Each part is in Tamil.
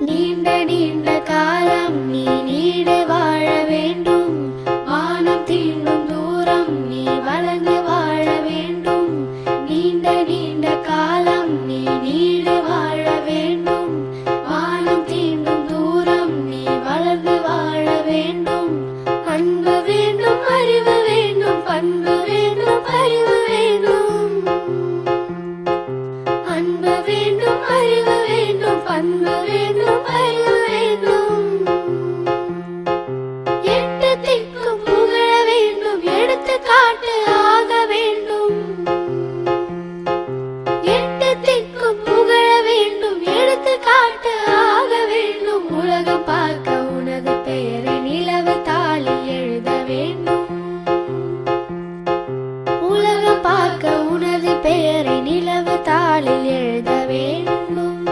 நீண்ட நீண்ட காலம் நீ நீடு வாழ வேண்டும். வானம் தீண்டும் தூரம் நீ வளர்ந்து வாழ வேண்டும். நீண்ட நீண்ட காலம் நீ நீடு வாழ வேண்டும். வானம் தீண்டும் தூரம் நீ வளர்ந்து வாழ வேண்டும். அன்பு வேண்டும், அறிவு வேண்டும், பண்பு வேண்டும், அறிவு வேண்டும். அன்பு வேண்டும், அறிவு வேண்டும், பண்பு வேண்டும், அறிவு வேண்டும். எட்டு திக்கும் புகழ வேண்டும், எடுத்துக்காட்டு ஆக வேண்டும். எட்டு திக்கும் புகழ வேண்டும், எடுத்துக்காட்டு ஆக வேண்டும். உலகம் பார்க்க உனது பெயரை நிலவு தாளில் எழுத வேண்டும். உலகம் பார்க்க உனது பெயரை நிலவு தாளில் எழுத வேண்டும்.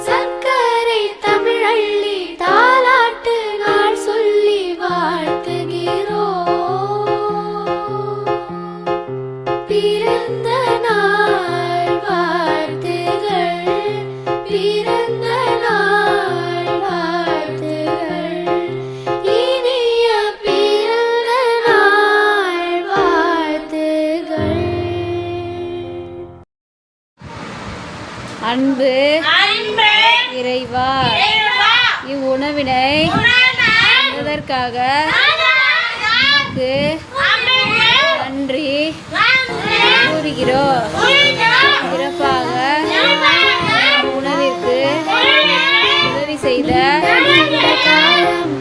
சர்க்கரை தமிழள்ளி தாலாட்டு நாள் சொல்லி வாழ்த்துகிறோம். பிறந்த நாள் வாழ்த்துகள், பிறந்த நாள் வாழ்த்துகள், இனிய பிறந்த நாள் வாழ்த்துகள். அன்பு இறைவா, இவ்வுணவினை உணர்வதற்காக நன்றி கூறுகிறோம். சிறப்பாக உணவிற்கு உதவி செய்த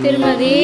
திருமதி